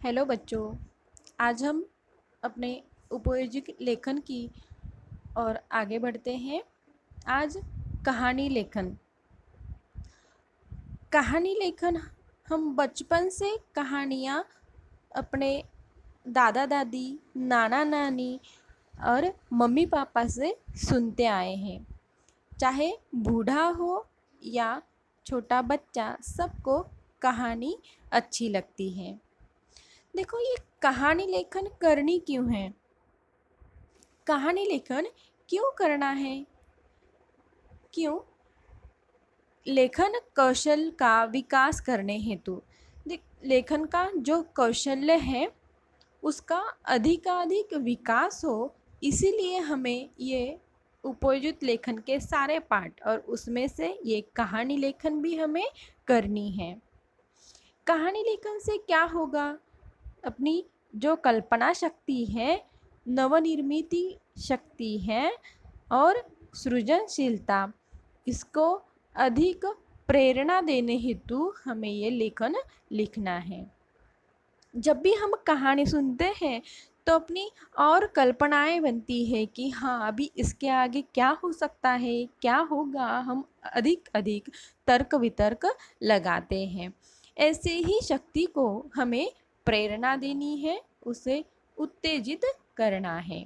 Hello बच्चों। आज हम अपने उपयोजित लेखन की ओर आगे बढ़ते हैं। आज कहानी लेखन। कहानी लेखन हम बचपन से कहानियाँ अपने दादा दादी, नाना नानी और मम्मी पापा से सुनते आए हैं। चाहे बूढ़ा हो या छोटा बच्चा, सबको कहानी अच्छी लगती है। देखो, ये कहानी लेखन करनी क्यों है? कहानी लेखन क्यों करना है? क्यों? लेखन कौशल का विकास करने हेतु। लेखन का जो कौशल्य है उसका अधिकाधिक विकास हो, इसीलिए हमें ये उपयोजित लेखन के सारे पाठ और उसमें से ये कहानी लेखन भी हमें करनी है। कहानी लेखन से क्या होगा? अपनी जो कल्पना शक्ति है, नवनिर्मित शक्ति है और सृजनशीलता, इसको अधिक प्रेरणा देने हेतु हमें ये लेखन लिखना है। जब भी हम कहानी सुनते हैं तो अपनी और कल्पनाएं बनती है कि हाँ, अभी इसके आगे क्या हो सकता है, क्या होगा। हम अधिक अधिक तर्क वितर्क लगाते हैं। ऐसे ही शक्ति को हमें प्रेरणा देनी है, उसे उत्तेजित करना है।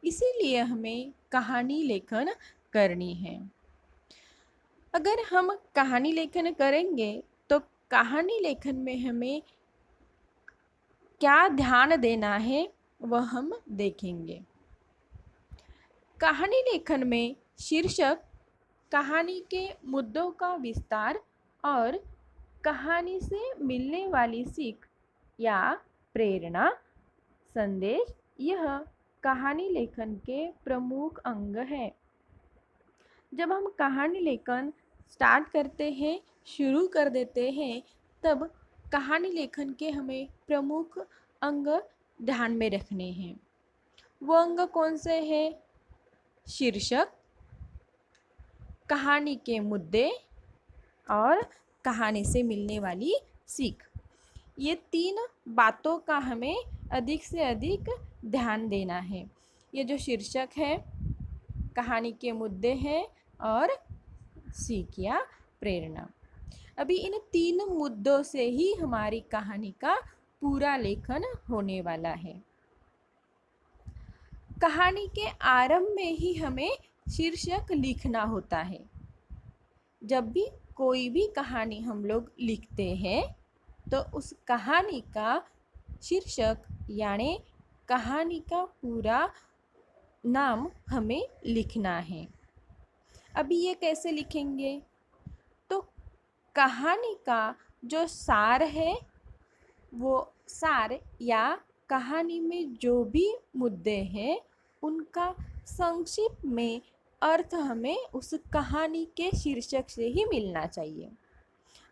इसीलिए हमें कहानी लेखन करनी है। अगर हम कहानी लेखन करेंगे तो कहानी लेखन में हमें क्या ध्यान देना है वह हम देखेंगे। कहानी लेखन में शीर्षक, कहानी के मुद्दों का विस्तार और कहानी से मिलने वाली सीख या प्रेरणा, संदेश, यह कहानी लेखन के प्रमुख अंग है। जब हम कहानी लेखन स्टार्ट करते हैं, शुरू कर देते हैं, तब कहानी लेखन के हमें प्रमुख अंग ध्यान में रखने हैं। वो अंग कौन से हैं? शीर्षक, कहानी के मुद्दे और कहानी से मिलने वाली सीख। ये तीन बातों का हमें अधिक से अधिक ध्यान देना है। ये जो शीर्षक है, कहानी के मुद्दे हैं और सीख या प्रेरणा, अभी इन तीन मुद्दों से ही हमारी कहानी का पूरा लेखन होने वाला है। कहानी के आरंभ में ही हमें शीर्षक लिखना होता है। जब भी कोई भी कहानी हम लोग लिखते हैं तो उस कहानी का शीर्षक यानी कहानी का पूरा नाम हमें लिखना है। अभी ये कैसे लिखेंगे? तो कहानी का जो सार है, वो सार या कहानी में जो भी मुद्दे हैं उनका संक्षिप्त में अर्थ हमें उस कहानी के शीर्षक से ही मिलना चाहिए।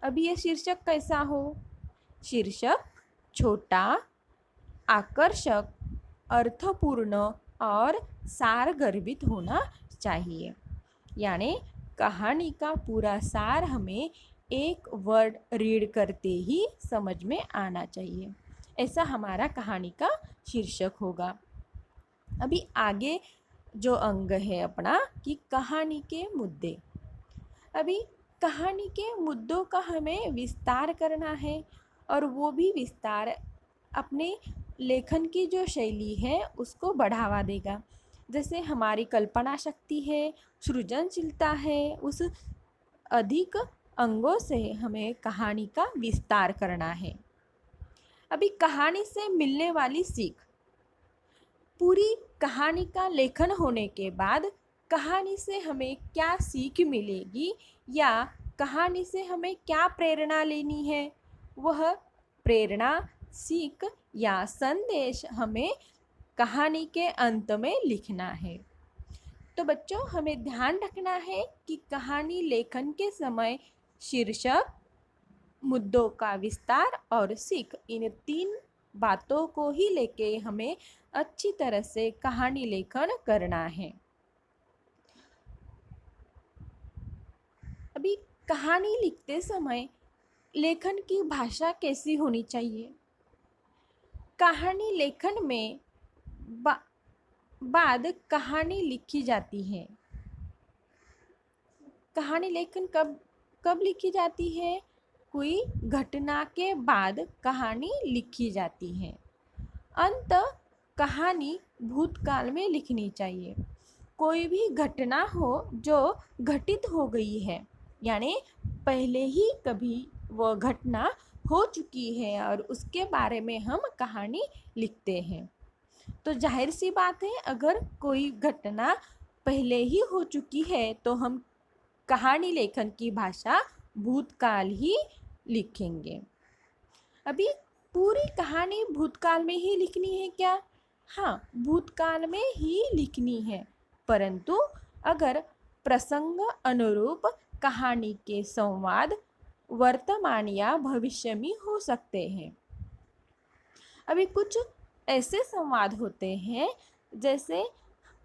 अभी ये शीर्षक कैसा हो? शीर्षक छोटा, आकर्षक, अर्थपूर्ण और सारगर्भित होना चाहिए। यानी कहानी का पूरा सार हमें एक वर्ड रीड करते ही समझ में आना चाहिए। ऐसा हमारा कहानी का शीर्षक होगा। अभी आगे जो अंग है अपना कि कहानी के मुद्दे। अभी कहानी के मुद्दों का हमें विस्तार करना है और वो भी विस्तार अपने लेखन की जो शैली है उसको बढ़ावा देगा। जैसे हमारी कल्पना शक्ति है, सृजनशीलता है, उस अधिक अंगों से हमें कहानी का विस्तार करना है। अभी कहानी से मिलने वाली सीख। पूरी कहानी का लेखन होने के बाद कहानी से हमें क्या सीख मिलेगी या कहानी से हमें क्या प्रेरणा लेनी है, वह प्रेरणा, सीख या संदेश हमें कहानी के अंत में लिखना है। तो बच्चों, हमें ध्यान रखना है कि कहानी लेखन के समय शीर्षक, मुद्दों का विस्तार और सीख, इन तीन बातों को ही लेके हमें अच्छी तरह से कहानी लेखन करना है। अभी कहानी लिखते समय लेखन की भाषा कैसी होनी चाहिए? कहानी लेखन में बा, बाद कहानी लिखी जाती है। कहानी लेखन कब कब लिखी जाती है? कोई घटना के बाद कहानी लिखी जाती है। अंत कहानी भूतकाल में लिखनी चाहिए। कोई भी घटना हो जो घटित हो गई है, यानी पहले ही कभी वो घटना हो चुकी है और उसके बारे में हम कहानी लिखते हैं। तो जाहिर सी बात है, अगर कोई घटना पहले ही हो चुकी है तो हम कहानी लेखन की भाषा भूतकाल ही लिखेंगे। अभी पूरी कहानी भूतकाल में ही लिखनी है क्या? हाँ, भूतकाल में ही लिखनी है, परंतु अगर प्रसंग अनुरूप कहानी के संवाद वर्तमान या भविष्य में हो सकते हैं। अभी कुछ ऐसे संवाद होते हैं जैसे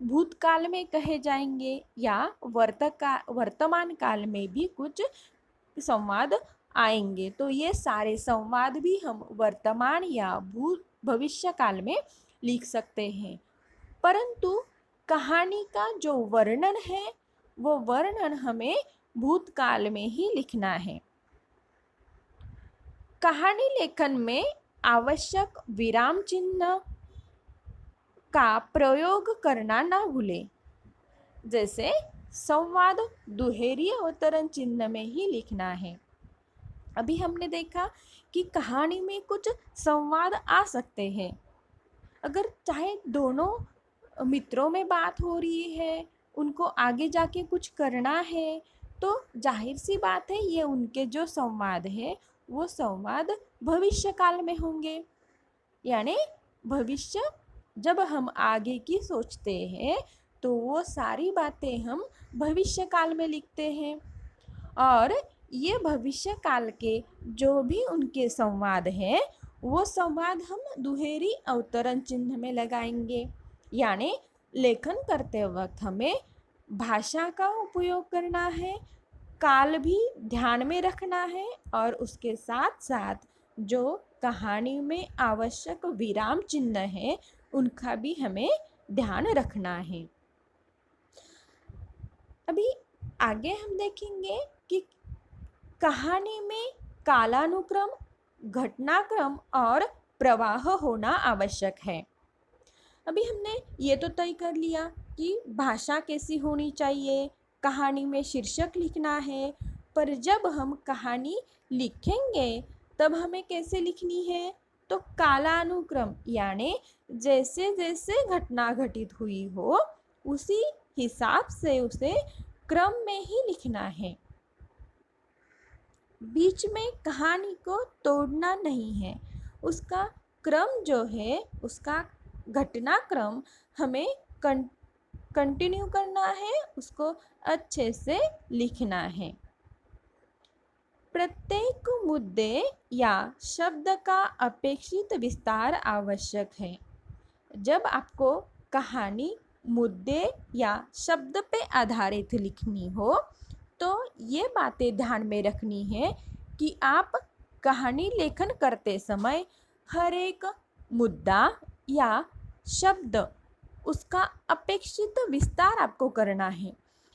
भूतकाल में कहे जाएंगे या वर्तमान काल में भी कुछ संवाद आएंगे, तो ये सारे संवाद भी हम वर्तमान या भविष्य काल में लिख सकते हैं। परंतु कहानी का जो वर्णन है वो वर्णन हमें भूतकाल में ही लिखना है। कहानी लेखन में आवश्यक विराम चिन्ह का प्रयोग करना ना भूलें। जैसे संवाद दुहेरी अवतरण चिन्ह में ही लिखना है। अभी हमने देखा कि कहानी में कुछ संवाद आ सकते हैं। अगर चाहे दोनों मित्रों में बात हो रही है, उनको आगे जाके कुछ करना है, तो जाहिर सी बात है ये उनके जो संवाद है वो संवाद भविष्य काल में होंगे। यानी भविष्य, जब हम आगे की सोचते हैं तो वो सारी बातें हम भविष्य काल में लिखते हैं। और ये भविष्य काल के जो भी उनके संवाद हैं वो संवाद हम दुहेरी अवतरण चिन्ह में लगाएंगे। यानी लेखन करते वक्त हमें भाषा का उपयोग करना है, काल भी ध्यान में रखना है और उसके साथ साथ जो कहानी में आवश्यक विराम चिन्ह है उनका भी हमें ध्यान रखना है। अभी आगे हम देखेंगे कि कहानी में कालानुक्रम, घटनाक्रम और प्रवाह होना आवश्यक है। अभी हमने ये तो तय कर लिया कि भाषा कैसी होनी चाहिए, कहानी में शीर्षक लिखना है, पर जब हम कहानी लिखेंगे तब हमें कैसे लिखनी है? तो कालानुक्रम, यानी जैसे जैसे घटना घटित हुई हो उसी हिसाब से उसे क्रम में ही लिखना है। बीच में कहानी को तोड़ना नहीं है। उसका क्रम जो है, उसका घटनाक्रम हमें कंटिन्यू करना है, उसको अच्छे से लिखना है। प्रत्येक मुद्दे या शब्द का अपेक्षित विस्तार आवश्यक है। जब आपको कहानी मुद्दे या शब्द पे आधारित लिखनी हो तो ये बातें ध्यान में रखनी है कि आप कहानी लेखन करते समय हर एक मुद्दा या शब्द उसका अपेक्षित विस्तार आपको करना है।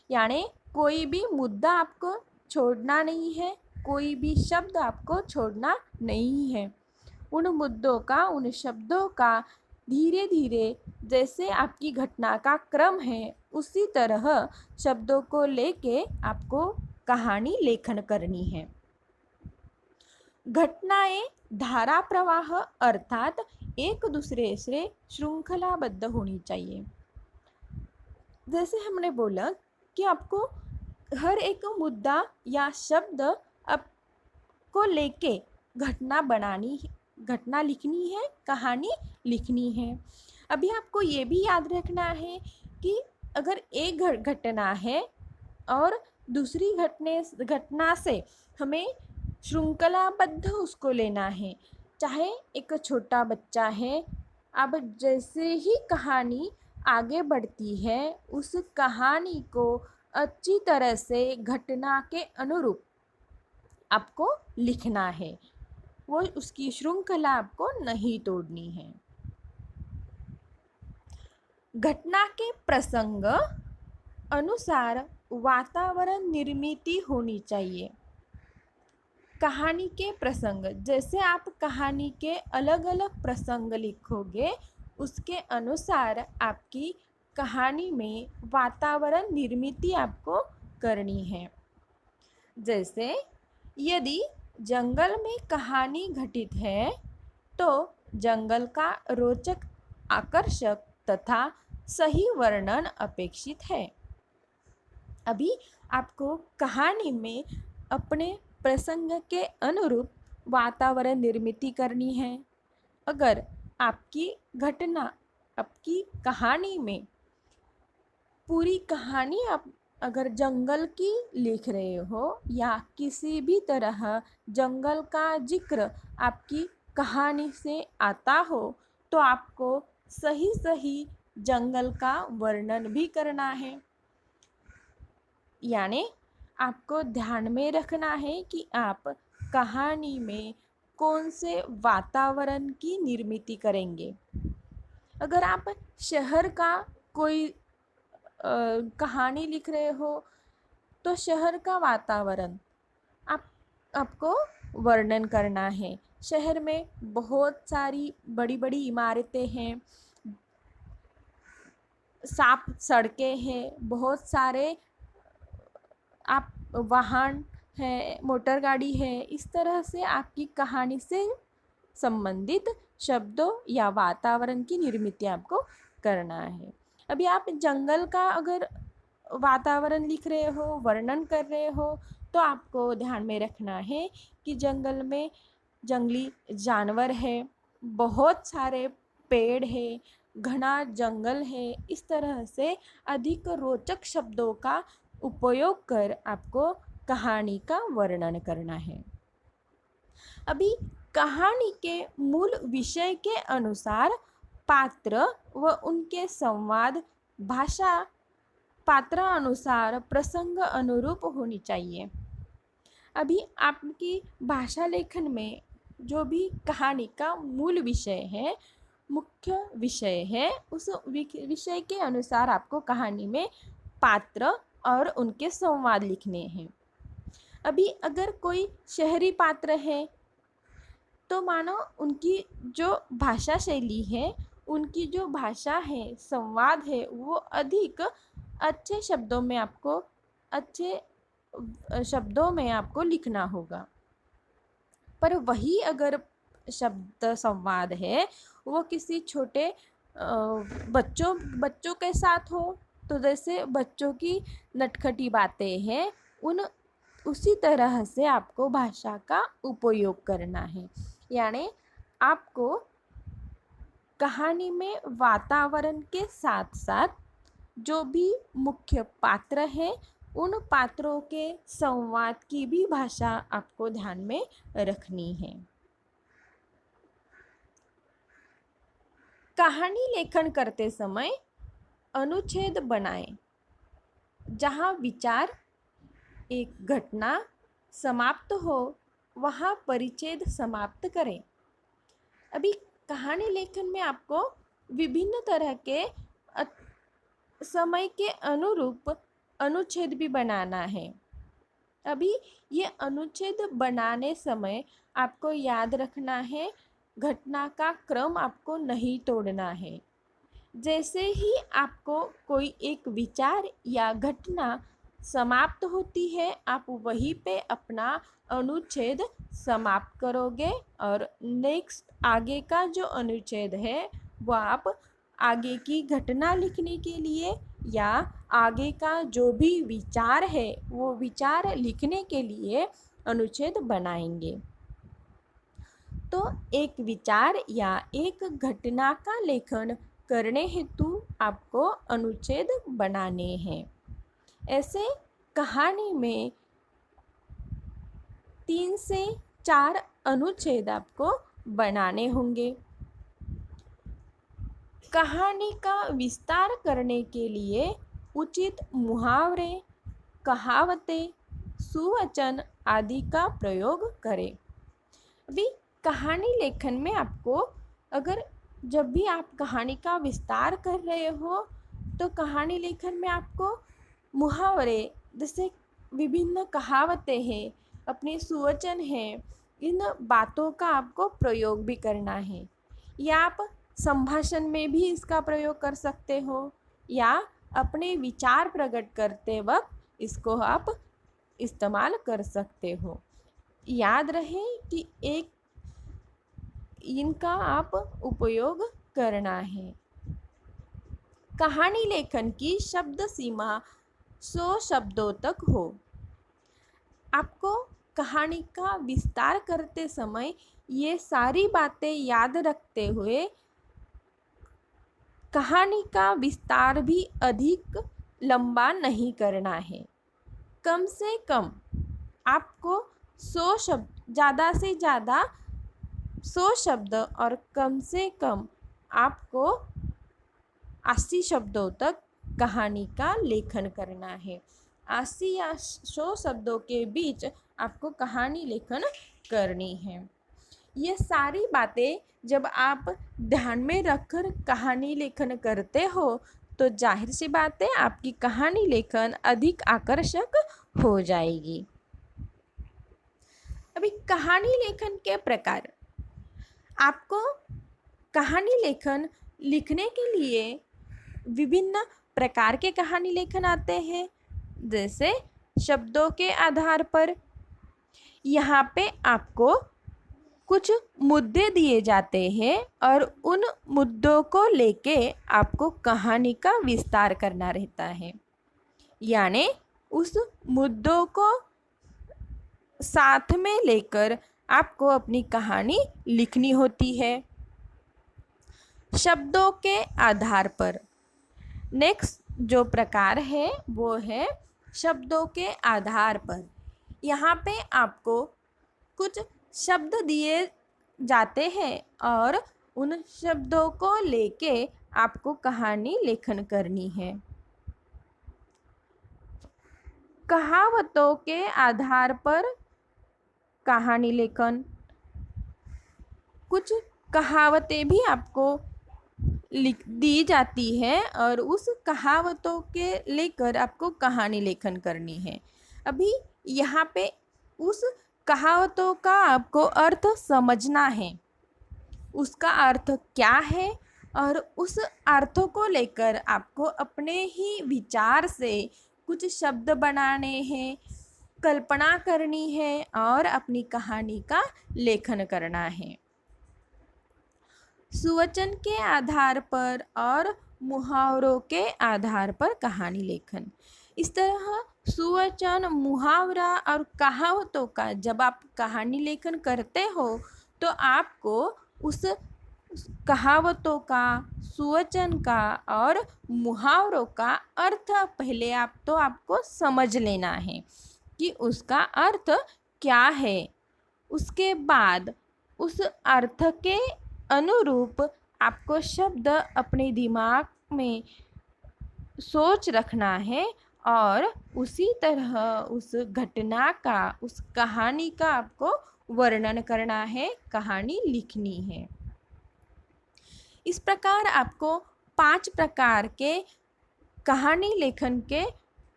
यानी कोई भी मुद्दा आपको छोड़ना नहीं है, कोई भी शब्द आपको छोड़ना नहीं है। उन मुद्दों का, उन शब्दों का धीरे धीरे जैसे आपकी घटना का क्रम है उसी तरह शब्दों को लेके आपको कहानी लेखन करनी है। घटनाएं धारा प्रवाह अर्थात एक दूसरे से श्रृंखलाबद्ध होनी चाहिए। जैसे हमने बोला कि आपको हर एक मुद्दा या शब्द आपको लेके घटना लिखनी है, कहानी लिखनी है। अभी आपको ये भी याद रखना है कि अगर एक घटना है और दूसरी घटना से हमें श्रृंखलाबद्ध उसको लेना है। चाहे एक छोटा बच्चा है, अब जैसे ही कहानी आगे बढ़ती है उस कहानी को अच्छी तरह से घटना के अनुरूप आपको लिखना है। वो उसकी श्रृंखला आपको नहीं तोड़नी है। घटना के प्रसंग अनुसार वातावरण निर्मित होनी चाहिए। कहानी के प्रसंग, जैसे आप कहानी के अलग अलग प्रसंग लिखोगे उसके अनुसार आपकी कहानी में वातावरण निर्मित आपको करनी है। जैसे यदि जंगल में कहानी घटित है तो जंगल का रोचक, आकर्षक तथा सही वर्णन अपेक्षित है। अभी आपको कहानी में अपने प्रसंग के अनुरूप वातावरण निर्मित करनी है। अगर आपकी घटना, आपकी कहानी में पूरी कहानी आप अगर जंगल की लिख रहे हो या किसी भी तरह जंगल का जिक्र आपकी कहानी से आता हो तो आपको सही सही जंगल का वर्णन भी करना है। यानी आपको ध्यान में रखना है कि आप कहानी में कौन से वातावरण की निर्मित करेंगे। अगर आप शहर का कोई कहानी लिख रहे हो तो शहर का वातावरण आपको वर्णन करना है। शहर में बहुत सारी बड़ी बड़ी इमारतें हैं, साफ सड़कें हैं, बहुत सारे आप वाहन है, मोटर गाड़ी है। इस तरह से आपकी कहानी से संबंधित शब्दों या वातावरण की निर्मित आपको करना है। अभी आप जंगल का अगर वातावरण लिख रहे हो, वर्णन कर रहे हो तो आपको ध्यान में रखना है कि जंगल में जंगली जानवर है, बहुत सारे पेड़ है, घना जंगल है। इस तरह से अधिक रोचक शब्दों का उपयोग कर आपको कहानी का वर्णन करना है। अभी कहानी के मूल विषय के अनुसार पात्र व उनके संवाद भाषा पात्र अनुसार प्रसंग अनुरूप होनी चाहिए। अभी आपकी भाषा लेखन में जो भी कहानी का मूल विषय है, मुख्य विषय है, उस विषय के अनुसार आपको कहानी में पात्र और उनके संवाद लिखने हैं। अभी अगर कोई शहरी पात्र है तो मानो उनकी जो भाषा शैली है, उनकी जो भाषा है, संवाद है, वो अधिक अच्छे शब्दों में आपको लिखना होगा। पर वही अगर शब्द संवाद है वो किसी छोटे बच्चों के साथ हो तो जैसे बच्चों की नटखटी बातें हैं, उसी तरह से आपको भाषा का उपयोग करना है। यानी आपको कहानी में वातावरण के साथ साथ जो भी मुख्य पात्र है उन पात्रों के संवाद की भी भाषा आपको ध्यान में रखनी है। कहानी लेखन करते समय अनुच्छेद बनाएं, जहाँ विचार एक घटना समाप्त हो वहाँ परिच्छेद समाप्त करें। अभी कहानी लेखन में आपको विभिन्न तरह के समय के अनुरूप अनुच्छेद भी बनाना है। अभी ये अनुच्छेद बनाने समय आपको याद रखना है, घटना का क्रम आपको नहीं तोड़ना है। जैसे ही आपको कोई एक विचार या घटना समाप्त होती है, आप वहीं पे अपना अनुच्छेद समाप्त करोगे और नेक्स्ट आगे का जो अनुच्छेद है वो आप आगे की घटना लिखने के लिए या आगे का जो भी विचार है वो विचार लिखने के लिए अनुच्छेद बनाएंगे। तो एक विचार या एक घटना का लेखन करने हेतु आपको अनुच्छेद बनाने हैं। ऐसे कहानी में 3 से 4 अनुच्छेद आपको बनाने होंगे। कहानी का विस्तार करने के लिए उचित मुहावरे, कहावतें, सुवचन आदि का प्रयोग करें। अभी कहानी लेखन में आपको अगर जब भी आप कहानी का विस्तार कर रहे हो तो कहानी लेखन में आपको मुहावरे, जैसे विभिन्न कहावतें हैं, अपने सुवचन हैं, इन बातों का आपको प्रयोग भी करना है। या आप संभाषण में भी इसका प्रयोग कर सकते हो या अपने विचार प्रकट करते वक्त इसको आप इस्तेमाल कर सकते हो। याद रहे कि इनका आप उपयोग करना है। कहानी लेखन की शब्द सीमा 100 शब्दों तक हो। आपको कहानी का विस्तार करते समय ये सारी बातें याद रखते हुए कहानी का विस्तार भी अधिक लंबा नहीं करना है। कम से कम आपको 100 शब्द, ज़्यादा से ज़्यादा 100 शब्द और कम से कम आपको 80 शब्दों तक कहानी का लेखन करना है। 80 या 100 शब्दों के बीच आपको कहानी लेखन करनी है। ये सारी बातें जब आप ध्यान में रखकर कहानी लेखन करते हो तो जाहिर सी बात है आपकी कहानी लेखन अधिक आकर्षक हो जाएगी। अभी कहानी लेखन के प्रकार। आपको कहानी लेखन लिखने के लिए विभिन्न प्रकार के कहानी लेखन आते हैं, जैसे शब्दों के आधार पर। यहाँ पे आपको कुछ मुद्दे दिए जाते हैं और उन मुद्दों को लेके आपको कहानी का विस्तार करना रहता है, यानी उस मुद्दों को साथ में लेकर आपको अपनी कहानी लिखनी होती है। शब्दों के आधार पर नेक्स्ट जो प्रकार है वो है शब्दों के आधार पर। यहाँ पे आपको कुछ शब्द दिए जाते हैं और उन शब्दों को लेके आपको कहानी लेखन करनी है। कहावतों के आधार पर कहानी लेखन। कुछ कहावतें भी आपको लिख दी जाती है और उस कहावतों के लेकर आपको कहानी लेखन करनी है। अभी यहाँ पे उस कहावतों का आपको अर्थ समझना है, उसका अर्थ क्या है और उस अर्थों को लेकर आपको अपने ही विचार से कुछ शब्द बनाने हैं, कल्पना करनी है और अपनी कहानी का लेखन करना है। सुवचन के आधार पर और मुहावरों के आधार पर कहानी लेखन। इस तरह सुवचन, मुहावरा और कहावतों का जब आप कहानी लेखन करते हो तो आपको उस कहावतों का, सुवचन का और मुहावरों का अर्थ पहले आपको समझ लेना है कि उसका अर्थ क्या है। उसके बाद उस अर्थ के अनुरूप आपको शब्द अपने दिमाग में सोच रखना है और उसी तरह उस घटना का, उस कहानी का आपको वर्णन करना है, कहानी लिखनी है। इस प्रकार आपको 5 प्रकार के कहानी लेखन के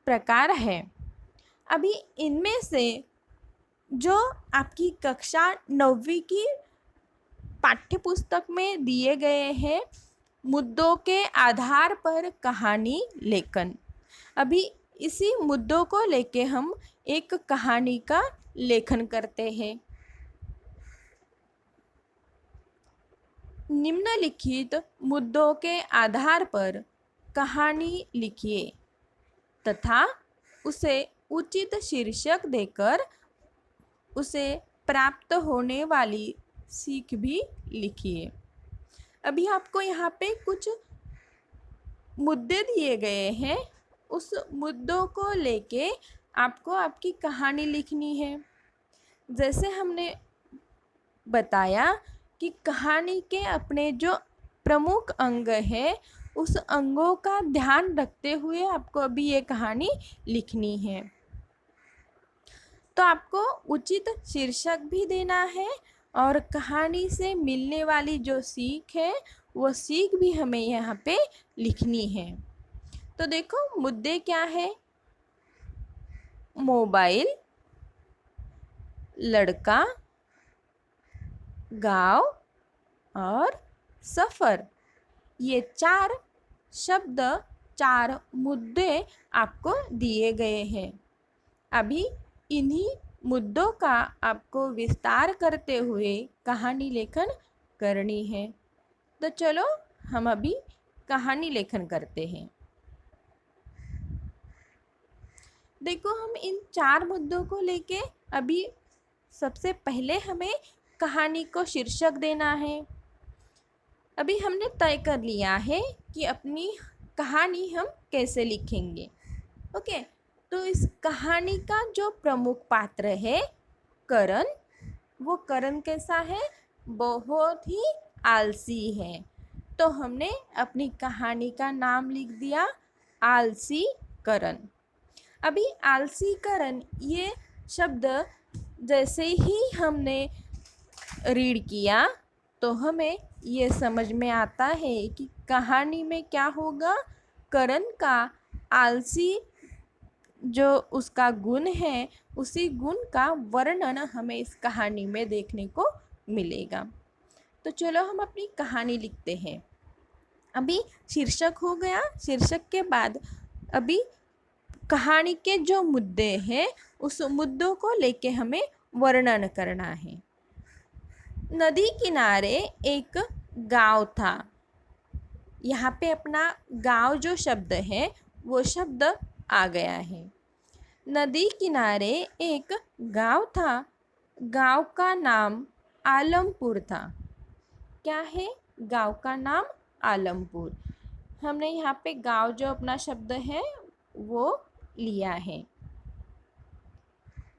प्रकार हैं। अभी इनमें से जो आपकी कक्षा 9वीं की पाठ्यपुस्तक में दिए गए हैं, मुद्दों के आधार पर कहानी लेखन, अभी इसी मुद्दों को लेके हम एक कहानी का लेखन करते हैं। निम्नलिखित मुद्दों के आधार पर कहानी लिखिए तथा उसे उचित शीर्षक देकर उसे प्राप्त होने वाली सीख भी लिखिए। अभी आपको यहाँ पे कुछ मुद्दे दिए गए हैं, उस मुद्दों को लेके आपको आपकी कहानी लिखनी है। जैसे हमने बताया कि कहानी के अपने जो प्रमुख अंग है उस अंगों का ध्यान रखते हुए आपको अभी ये कहानी लिखनी है। तो आपको उचित शीर्षक भी देना है और कहानी से मिलने वाली जो सीख है वो सीख भी हमें यहाँ पे लिखनी है। तो देखो मुद्दे क्या है? मोबाइल, लड़का, गांव और सफ़र, ये 4 शब्द, 4 मुद्दे आपको दिए गए हैं। अभी इन्हीं मुद्दों का आपको विस्तार करते हुए कहानी लेखन करनी है। तो चलो हम अभी कहानी लेखन करते हैं। देखो हम इन 4 मुद्दों को लेके अभी सबसे पहले हमें कहानी को शीर्षक देना है। अभी हमने तय कर लिया है कि अपनी कहानी हम कैसे लिखेंगे। ओके, तो इस कहानी का जो प्रमुख पात्र है करण, वो करण कैसा है? बहुत ही आलसी है। तो हमने अपनी कहानी का नाम लिख दिया आलसी करण। अभी आलसी करण ये शब्द जैसे ही हमने रीड किया तो हमें ये समझ में आता है कि कहानी में क्या होगा। करण का आलसी जो उसका गुण है, उसी गुण का वर्णन हमें इस कहानी में देखने को मिलेगा। तो चलो हम अपनी कहानी लिखते हैं। अभी शीर्षक हो गया। शीर्षक के बाद अभी कहानी के जो मुद्दे हैं उस मुद्दों को लेके हमें वर्णन करना है। नदी किनारे एक गांव था। यहाँ पे अपना गांव जो शब्द है वो शब्द आ गया है। नदी किनारे एक गांव था। गांव का नाम आलमपुर था। क्या है? गांव का नाम आलमपुर। हमने यहाँ पे गांव जो अपना शब्द है वो लिया है।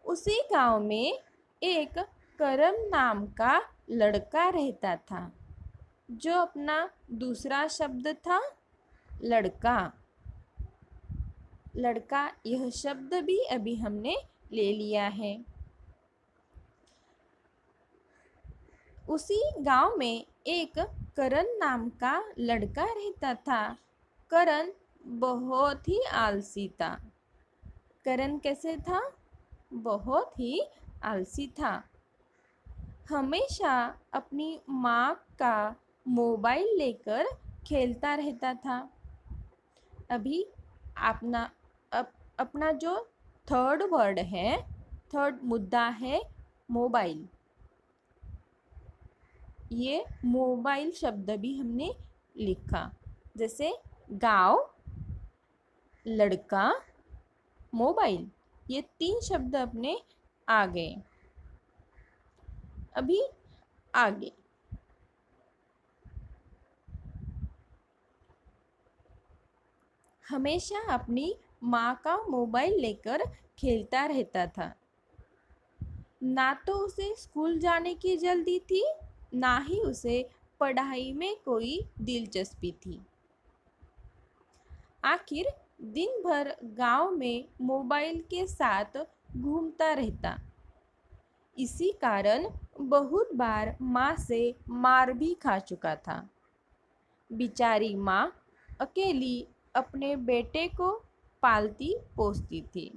उसी गांव में एक करम नाम का लड़का रहता था। जो अपना दूसरा शब्द था लड़का। लड़का यह शब्द भी अभी हमने ले लिया है। उसी गांव में एक करण नाम का लड़का रहता था। करण बहुत ही आलसी था। करण कैसे था? बहुत ही आलसी था। हमेशा अपनी माँ का मोबाइल लेकर खेलता रहता था। अभी अपना जो थर्ड वर्ड है, थर्ड मुद्दा है मोबाइल। ये मोबाइल शब्द भी हमने लिखा। जैसे गांव, लड़का, मोबाइल, ये 3 शब्द अपने आ गए। अभी आगे हमेशा अपनी माँ का मोबाइल लेकर खेलता रहता था। ना तो उसे स्कूल जाने की जल्दी थी, ना ही उसे पढ़ाई में कोई दिलचस्पी थी। आखिर दिन भर गांव में मोबाइल के साथ घूमता रहता। इसी कारण बहुत बार माँ से मार भी खा चुका था। बेचारी माँ अकेली अपने बेटे को पालती पोसती थी।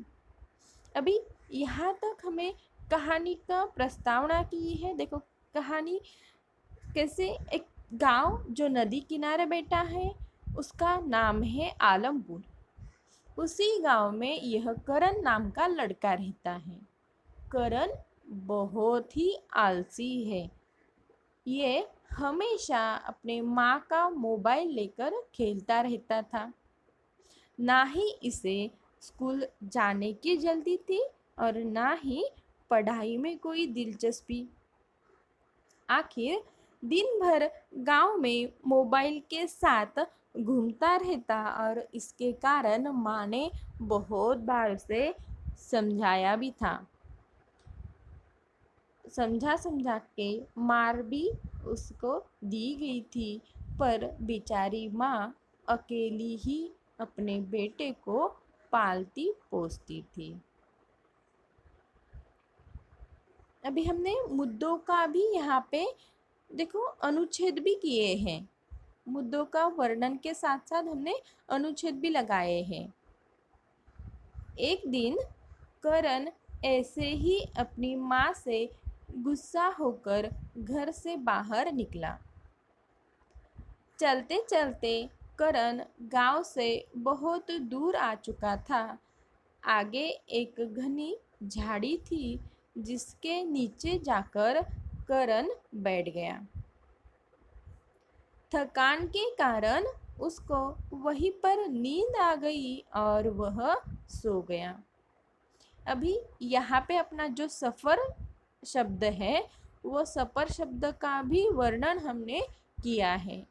अभी यहाँ तक हमें कहानी का प्रस्तावना की है। देखो कहानी कैसे, एक गांव जो नदी किनारे बैठा है उसका नाम है आलमपुर। उसी गांव में यह करण नाम का लड़का रहता है। करण बहुत ही आलसी है। ये हमेशा अपने माँ का मोबाइल लेकर खेलता रहता था। ना ही इसे स्कूल जाने की जल्दी थी और ना ही पढ़ाई में कोई दिलचस्पी। आखिर दिन भर गांव में मोबाइल के साथ घूमता रहता और इसके कारण माँ ने बहुत बार उसे समझाया भी था। समझा के मार भी उसको दी गई थी, पर बेचारी माँ अकेली ही अपने बेटे को पालती पोसती थी। अभी हमने मुद्दों का भी यहाँ पे देखो अनुच्छेद भी किए हैं। मुद्दों का वर्णन के साथ साथ हमने अनुच्छेद भी लगाए हैं। एक दिन करण ऐसे ही अपनी माँ से गुस्सा होकर घर से बाहर निकला। चलते चलते करण गांव से बहुत दूर आ चुका था। आगे एक घनी झाड़ी थी जिसके नीचे जाकर करण बैठ गया। थकान के कारण उसको वहीं पर नींद आ गई और वह सो गया। अभी यहाँ पे अपना जो सफ़र शब्द है वो सफ़र शब्द का भी वर्णन हमने किया है।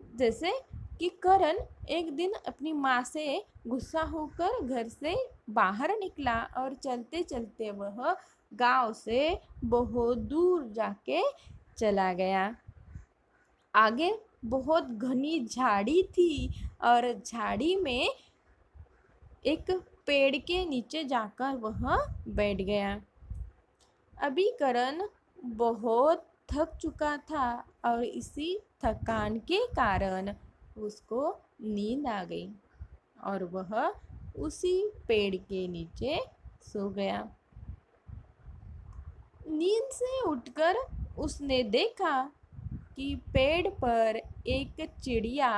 जैसे कि करण एक दिन अपनी माँ से गुस्सा होकर घर से बाहर निकला और चलते चलते वह गांव से बहुत दूर जाके चला गया। आगे बहुत घनी झाड़ी थी और झाड़ी में एक पेड़ के नीचे जाकर वह बैठ गया। अभी करण बहुत थक चुका था और इसी थकान के कारण उसको नींद आ गई और वह उसी पेड़ के नीचे सो गया। नींद से उठकर उसने देखा कि पेड़ पर एक चिड़िया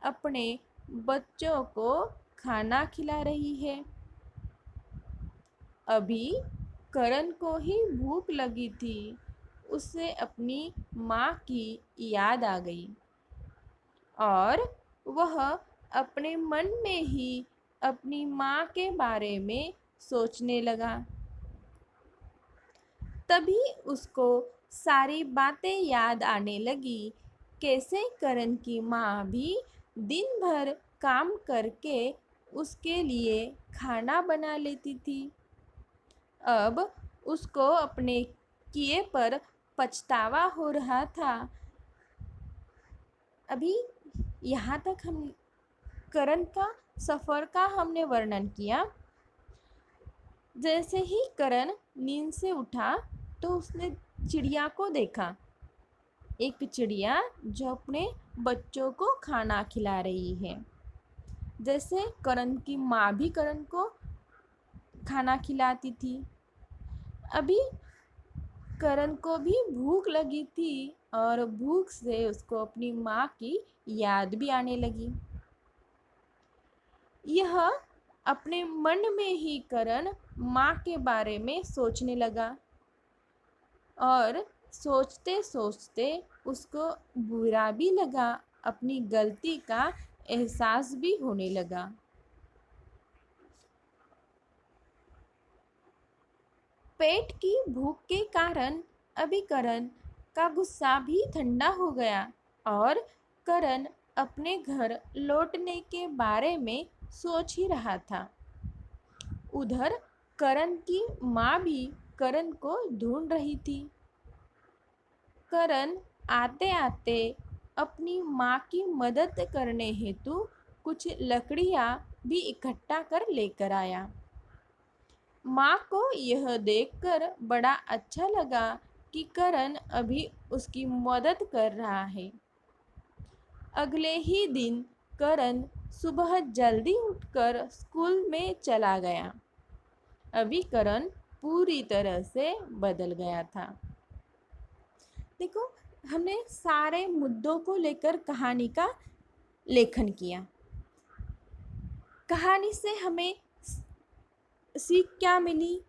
अपने बच्चों को खाना खिला रही है। अभी करण को ही भूख लगी थी। उसे अपनी माँ की याद आ गई और वह अपने मन में ही अपनी माँ के बारे में सोचने लगा। तभी उसको सारी बातें याद आने लगी। कैसे करण की माँ भी दिन भर काम करके उसके लिए खाना बना लेती थी। अब उसको अपने किए पर पछतावा हो रहा था। अभी यहाँ तक हम करण का सफ़र का हमने वर्णन किया। जैसे ही करण नींद से उठा तो उसने चिड़िया को देखा। एक चिड़िया जो अपने बच्चों को खाना खिला रही है। जैसे करण की माँ भी करण को खाना खिलाती थी। अभी करण को भी भूख लगी थी और भूख से उसको अपनी माँ की याद भी आने लगी। यह अपने मन में ही करण माँ के बारे में सोचने लगा और सोचते सोचते उसको बुरा भी लगा, अपनी गलती का एहसास भी होने लगा। पेट की भूख के कारण अभी करण का गुस्सा भी ठंडा हो गया और करण अपने घर लौटने के बारे में सोच ही रहा था। उधर करण की माँ भी करण को ढूंढ रही थी। करण आते आते अपनी माँ की मदद करने हेतु कुछ लकड़ियाँ भी इकट्ठा कर लेकर आया। माँ को यह देखकर बड़ा अच्छा लगा कि करण अभी उसकी मदद कर रहा है। अगले ही दिन करण सुबह जल्दी उठकर स्कूल में चला गया। अभी करण पूरी तरह से बदल गया था। देखो, हमने सारे मुद्दों को लेकर कहानी का लेखन किया। कहानी से हमें सीख क्या मिली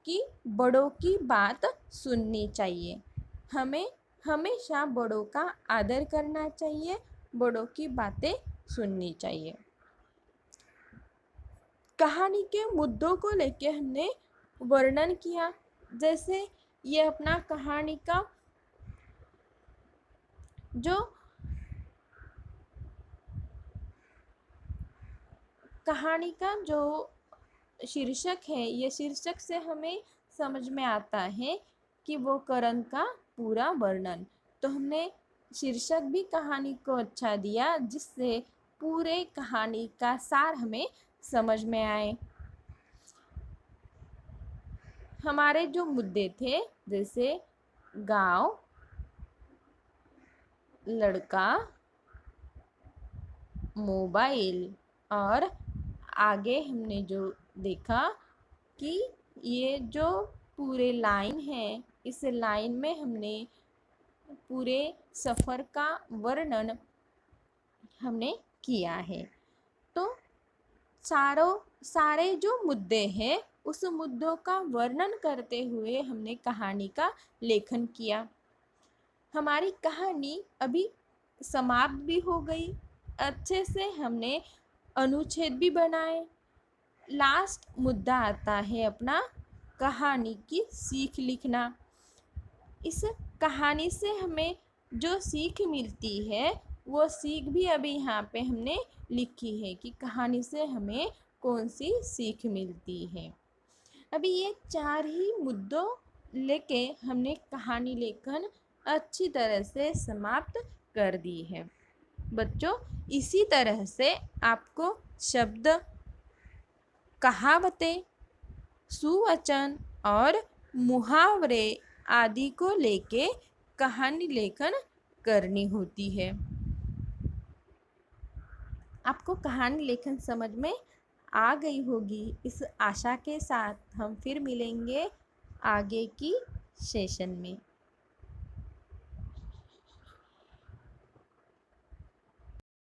कि बड़ों की बात सुननी चाहिए। हमें हमेशा बड़ों का आदर करना चाहिए, बड़ों की बातें सुननी चाहिए। कहानी के मुद्दों को लेके हमने वर्णन किया। जैसे ये अपना कहानी का जो शीर्षक है, ये शीर्षक से हमें समझ में आता है कि वो करण का पूरा वर्णन। तो हमने शीर्षक भी कहानी को अच्छा दिया जिससे पूरे कहानी का सार हमें समझ में आए। हमारे जो मुद्दे थे जैसे गांव, लड़का, मोबाइल, और आगे हमने जो देखा कि ये जो पूरे लाइन है, इस लाइन में हमने पूरे सफ़र का वर्णन हमने किया है। तो सारे जो मुद्दे हैं उस मुद्दों का वर्णन करते हुए हमने कहानी का लेखन किया। हमारी कहानी अभी समाप्त भी हो गई, अच्छे से हमने अनुच्छेद भी बनाए। लास्ट मुद्दा आता है अपना कहानी की सीख लिखना। इस कहानी से हमें जो सीख मिलती है वो सीख भी अभी यहाँ पे हमने लिखी है कि कहानी से हमें कौन सी सीख मिलती है। अभी ये 4 ही मुद्दों लेके हमने कहानी लेखन अच्छी तरह से समाप्त कर दी है। बच्चों, इसी तरह से आपको शब्द, कहावतें, सुवचन और मुहावरे आदि को लेके कहानी लेखन करनी होती है। आपको कहानी लेखन समझ में आ गई होगी। इस आशा के साथ हम फिर मिलेंगे आगे की सेशन में।